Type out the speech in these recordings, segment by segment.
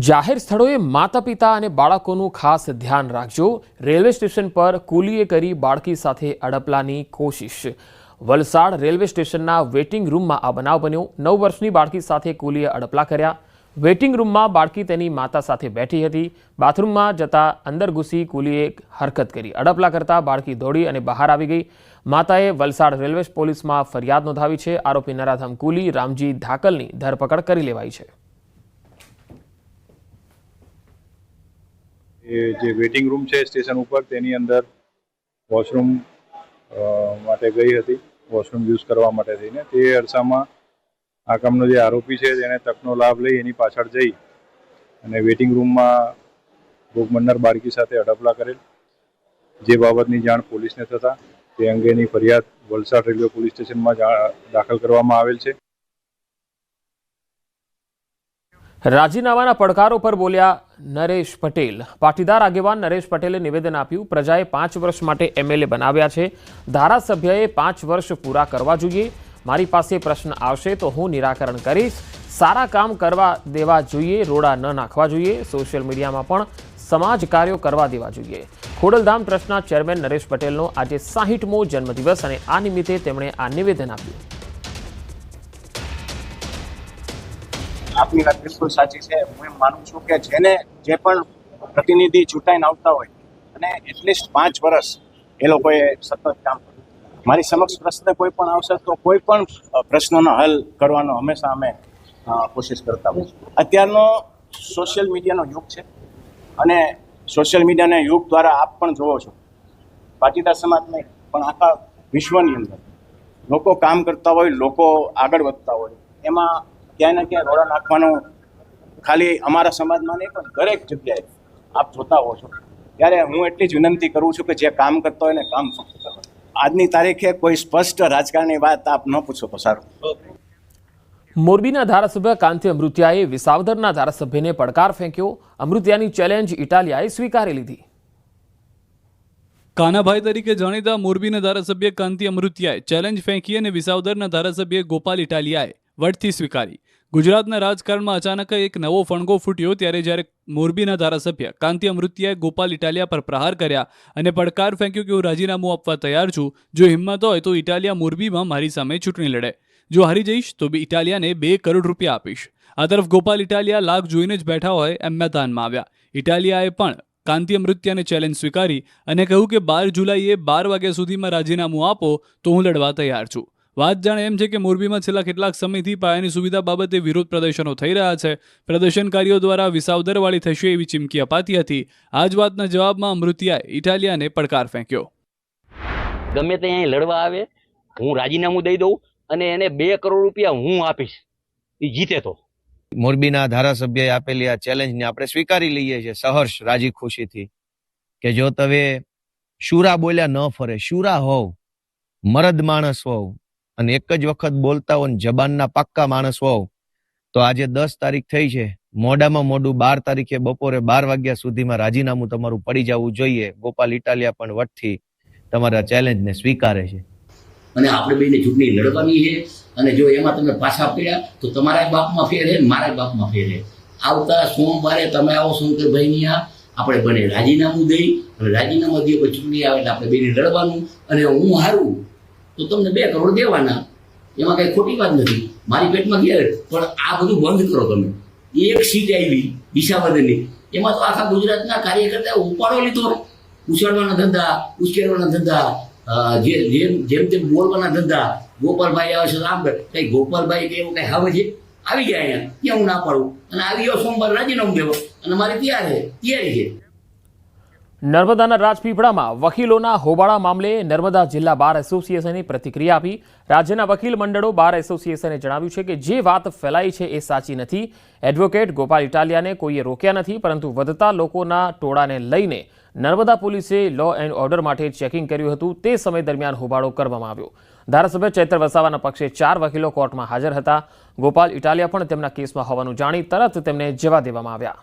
જાહેર સ્થળોએ માતા પિતા અને બાળકોનું ખાસ ધ્યાન રાખજો। રેલવે સ્ટેશન પર કુલીએ કરી બાળકી સાથે અડપલાની કોશિશ। વલસાડ રેલવે સ્ટેશનના વેઇટિંગ રૂમમાં આ બનાવ બન્યો। 9 વર્ષની બાળકી સાથે કુલીએ અડપલા કર્યા। વેઇટિંગ રૂમમાં બાળકી તેની માતા સાથે બેઠી હતી। બાથરૂમમાં જતા અંદર ઘૂસી કુલીએ હરકત કરી। અડપલા કરતા બાળકી દોડી અને બહાર આવી ગઈ। માતાએ વલસાડ રેલવે પોલીસમાં ફરિયાદ નોંધાવી છે। આરોપી નરાધમ કુલી રામજી ધાકલની ધરપકડ કરી લેવાઈ છે। જે વેઇટિંગ રૂમ છે સ્ટેશન ઉપર તેની અંદર વોશરૂમ માટે ગઈ હતી, વોશરૂમ યુઝ કરવા માટે થઈને। તે અરસામાં આ કામનો જે આરોપી છે તેને તકનો લાભ લઈ એની પાછળ જઈ અને વેઇટિંગ રૂમમાં ભોગ બનનાર બાળકી સાથે અડપલા કરેલ, જે બાબતની જાણ પોલીસને થતાં તે અંગેની ફરિયાદ વલસાડ રેલવે પોલીસ સ્ટેશનમાં દાખલ કરવામાં આવેલ છે। રાજીનામાના પડકારો પર બોલ્યા નરેશ પટેલ। પાટીદાર આગેવાન નરેશ પટેલે નિવેદન આપ્યું, પ્રજાએ 5 વર્ષ માટે એમએલએ બનાવ્યા છે, ધારાસભ્યએ 5 વર્ષ પૂરા કરવા જોઈએ। મારી પાસે પ્રશ્ન આવશે તો હું નિરાકરણ કરીશ। સારા કામ કરવા દેવા જોઈએ, રોડા ન નાખવા જોઈએ। સોશિયલ મીડિયામાં પણ સમાજ કાર્યો કરવા દેવા જોઈએ। ખોડલધામ ટ્રસ્ટના ચેરમેન નરેશ પટેલનો આજે 60મો જન્મદિવસ અને આ નિમિત્તે તેમણે આ નિવેદન આપ્યું। આપની વાત બિલકુલ સાચી છે। હું એમ માનું છું કે જેને જે પણ પ્રતિનિધિ ચૂંટાઈને આવતા હોય અને એટલીસ્ટ 5 વર્ષ એ લોકોએ સતત કામ કર્યું। મારી સમક્ષ પ્રશ્ન કોઈ પણ આવશે તો કોઈ પણ પ્રશ્નોનો હલ કરવાનો હંમેશા અમે કોશિશ કરતા હોઈએ છીએ। અત્યારનો સોશિયલ મીડિયાનો યુગ છે અને સોશિયલ મીડિયાના યુગ દ્વારા આપ પણ જોવો છો, પાટીદાર સમાજ નહીં પણ આખા વિશ્વની અંદર લોકો કામ કરતા હોય, લોકો આગળ વધતા હોય, એમાં ક્યાંય ને ક્યાંય રોડા નાખવાનું ખાલી અમારા સમાજમાં નહીં પણ દરેક જગ્યાએ આપ જોતા હો છો। ત્યારે હું એટલી જ વિનંતી કરું છું કે જે કામ કરતો હોય ને કામ ફક્ત કરો। આજની તારીખે કોઈ સ્પષ્ટ રાજકારણની વાત આપ ન પૂછો તો સારું। મોરબીના ધારાસભ્ય કાંતિ અમૃતિયાએ વિસાવદરના ધારાસભ્યને પડકાર ફેંક્યો। અમૃતિયાની ચેલેન્જ ઇટાલિયાએ સ્વીકારી લીધી। કાનાભાઈ તરીકે જાણીતા મોરબીના ધારાસભ્ય કાંતિ અમૃતિયાએ ચેલેન્જ ફેંકી અને વિસાવદરના ધારાસભ્ય ગોપાલ ઇટાલિયાએ વટથી સ્વીકારી। ગુજરાતના રાજકારણમાં અચાનક એક નવો ફણગો ફૂટ્યો ત્યારે જ્યારે મોરબીના ધારાસભ્ય કાંતિ અમૃતિયાએ ગોપાલ ઇટાલિયા પર પ્રહાર કર્યા અને પડકાર ફેંક્યો કે હું રાજીનામું આપવા તૈયાર છું। જો હિંમત હોય તો ઇટાલિયા મોરબીમાં મારી સામે ચૂંટણી લડે, જો હારી જઈશ તો ઇટાલિયાને 2 કરોડ રૂપિયા આપીશ। આ તરફ ગોપાલ ઇટાલિયા લાખ જોઈને જ બેઠા હોય એમ મેદાનમાં આવ્યા। ઇટાલિયાએ પણ કાંતિ અમૃતિયાને ચેલેન્જ સ્વીકારી અને કહ્યું કે 12 જુલાઈએ 12 વાગ્યા સુધીમાં રાજીનામું આપો તો હું લડવા તૈયાર છું। વાત જાણે એમ છે કે મોરબીમાં છેલ્લા કેટલાક સમયથી પાયાની સુવિધા બાબતે વિરોધ પ્રદર્શનો થઈ રહ્યા છે। પ્રદર્શનકારીઓ દ્વારા વિસાવદરવાળી થશે એવી ચીમકી અપાતી હતી। આ જ વાતના જવાબમાં અમૃતિયાએ ઇટાલિયાને પડકાર ફેંક્યો। ગમે તે અહીં લડવા આવે હું રાજીનામું દઈ દઉં અને એને 2 કરોડ રૂપિયા હું આપીશ, એ જીતે તો। મોરબીના ધારાસભ્યએ આપેલી આ ચેલેન્જને આપણે સ્વીકારી લઈએ છીએ સહર્ષ રાજી ખુશીથી કે જો તમે શુરા બોલ્યા ન ફરે, શુરા હોવ, મરદ માણસ હોવ અને એક જ વખત બોલતા હોય, જબાનના પાક્કા માણસ હોવ તો આજે 10 તારીખ થઈ છે, મોડામાં મોડું 12 તારીખે બપોરે 12 વાગ્યા સુધીમાં રાજીનામું તમારું પડી જવું જોઈએ। ગોપાલ ઇટાલિયા પણ વટથી તમારા ચેલેન્જને સ્વીકારે છે અને આપણે બેને ચૂંટણી લડવાની છે અને જો એમાં તમે પાછા પડ્યા તો તમારા બાપમાં ફેર છે, મારા બાપમાં ફેર છે। આવતા સોમવારે તમે આવો શંકરભાઈની આપણે બને રાજીનામું દઈ અને રાજીનામું દઈએ પછી ચૂંટણી આવે એટલે આપણે બેને લડવાનું અને હું હારું તો તમને 2 કરોડ દેવાના, એમાં કઈ ખોટી વાત નથી। મારી પેટમાં ઘેર પણ આ બધું બંધ કરો। તમે એક સીટ આવી વિસાવદરની, એમાં તો આખા ગુજરાતના કાર્યકર્તા ઉપાડો લીધો, ઉછાળવાના ધંધા, ઉશ્કેરવાના ધંધા, જેમ તેમ બોલવાના ધંધા। ગોપાલભાઈ આવે છે આમ કઈ ગોપાલભાઈ કે એવું કઈ આવે છે, આવી ગયા અહીંયા ત્યાં હું ના પાડું અને આવી ગયો સોમવાર રાજીનામું દેવો અને મારી તૈયારી છે। નર્મદાના રાજપીપળામાં વકીલોના હોબાળા મામલે નર્મદા જિલ્લા બાર એસોસિએશને પ્રતિક્રિયા આપી। રાજ્યના વકીલ મંડળો બાર એસોસિએશને જણાવ્યું છે કે જે વાત ફેલાઈ છે એ સાચી નથી। એડવોકેટ ગોપાલ ઇટાલિયાને કોઈએ રોક્યા નથી, પરંતુ વધતા લોકોના ટોળાને લઈને નર્મદા પોલીસે લો એન્ડ ઓર્ડર માટે ચેકિંગ કર્યું હતું, તે સમય દરમિયાન હોબાળો કરવામાં આવ્યો। ધારાસભ્ય ચૈતર વસાવાના પક્ષે 4 વકીલો કોર્ટમાં હાજર હતા। ગોપાલ ઇટાલિયા પણ તેમના કેસમાં હોવાનું જાણી તરત તેમને જવા દેવામાં આવ્યા।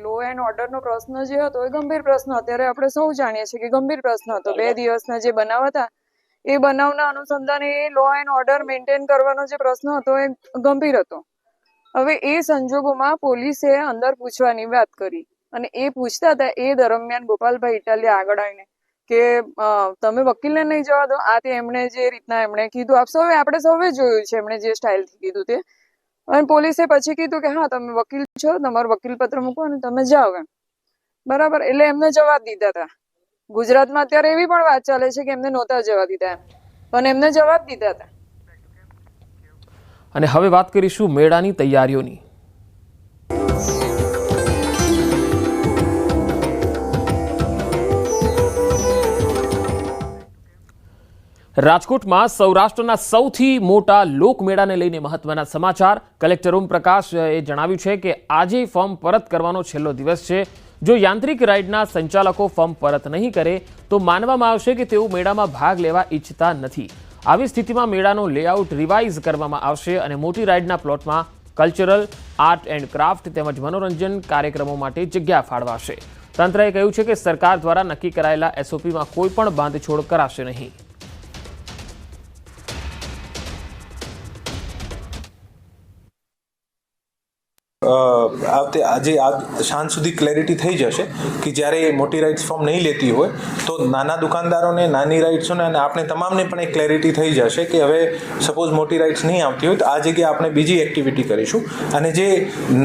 લો એન્ડ ઓર્ડરનો પ્રશ્ન જે હતો એ ગંભીર પ્રશ્ન અત્યારે આપણે સૌ જાણીએ છીએ કે ગંભીર પ્રશ્ન હતો। 2 દિવસના જે બનાવ હતા એ બનાવના અનુસંધાને એ લો એન્ડ ઓર્ડર મેન્ટેન કરવાનો જે પ્રશ્ન હતો એ ગંભીર હતો. હવે એ સંજોગોમાં પોલીસે અંદર પૂછવાની વાત કરી અને એ પૂછતા હતા એ દરમિયાન ગોપાલભાઈ ઇટાલિયા આગળ આવીને કે તમે વકીલને નહીં જવા દો. આ તે એમણે જે રીતના એમણે કીધું આપણે સૌએ જોયું છે એમણે જે સ્ટાઇલથી કીધું તે. અને પોલીસે પછી કીધું કે હા તમે વકીલ છો, તમારું વકીલ પત્ર મૂકો અને તમે જાઓ એમ. બરાબર, એટલે એમને જવાબ દીધા હતા. ગુજરાતમાં અત્યારે એવી પણ વાત ચાલે છે કે એમને નહોતા જવા દીધા એમ, પણ એમને જવાબ દીધા હતા. અને હવે વાત કરીશું મેળાની તૈયારીઓની. રાજકોટમાં સૌરાષ્ટ્રના સૌથી મોટા લોકમેળાને લઈને મહત્વના સમાચાર. કલેક્ટર ઓમપ્રકાશે જણાવ્યું છે કે આજે ફોર્મ પરત કરવાનો છેલ્લો દિવસ છે. જો યાંત્રિક રાઇડના સંચાલકો ફોર્મ પરત નહીં કરે તો માનવામાં આવશે કે તેઓ મેળામાં ભાગ લેવા ઈચ્છતા નથી. આવી સ્થિતિમાં મેળાનો લેઆઉટ રિવાઇઝ કરવામાં આવશે અને મોટી રાઇડના પ્લોટમાં કલ્ચરલ, આર્ટ એન્ડ ક્રાફ્ટ તેમજ મનોરંજન કાર્યક્રમો માટે જગ્યા ફાળવાશે. તંત્રએ કહ્યું છે કે સરકાર દ્વારા નક્કી કરાયેલા એસઓપીમાં કોઈ પણ બાંધછોડ કરાશે નહીં. આજે સાંજ સુધી ક્લેરિટી થઈ જશે કે જ્યારે મોટી રાઇડ્સ ફોર્મ નહીં લેતી હોય તો નાના દુકાનદારોને, નાની રાઇડ્સોને અને આપણે તમામને પણ એક ક્લેરિટી થઈ જશે કે હવે સપોઝ મોટી રાઇડ્સ નહીં આવતી હોય તો આ જગ્યાએ આપણે બીજી એક્ટિવિટી કરીશું. અને જે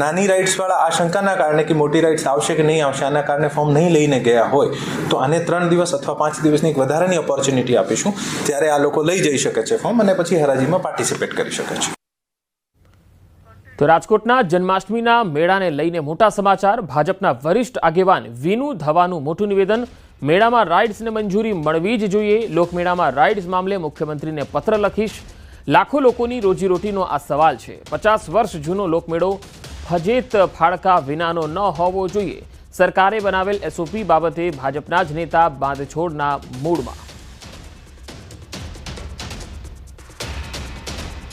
નાની રાઇડ્સવાળા આશંકાના કારણે કે મોટી રાઇડ્સ આવશે કે નહીં આવશે આના કારણે ફોર્મ નહીં લઈને ગયા હોય તો આને 3 દિવસ અથવા 5 દિવસની એક વધારાની ઓપોર્ચ્યુનિટી આપીશું. ત્યારે આ લોકો લઈ જઈ શકે છે ફોર્મ અને પછી હરાજીમાં પાર્ટિસિપેટ કરી શકે છે. તો રાજકોટના જન્માષ્ટમીના મેળાને લઈને મોટા સમાચાર. ભાજપના વરિષ્ઠ આગેવાન વિનુ ધવાનું મોટું નિવેદન. મેળામાં રાઇડ્સને મંજૂરી મળવી જ જોઈએ. લોકમેળામાં રાઇડ્સ મામલે મુખ્યમંત્રીને પત્ર લખીશ. લાખો લોકોની રોજીરોટીનો આ સવાલ છે. 50 વર્ષ જૂનો લોકમેળો ફજેત ફાળકા વિનાનો ન હોવો જોઈએ. સરકારે બનાવેલ એસઓપી બાબતે ભાજપના જ નેતા બાંધછોડના મૂડમાં.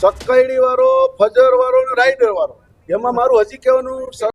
સક્કરડી વાળો, ફજર વાળો, રાઇડર વાળો, એમાં મારું હજી કહેવાનું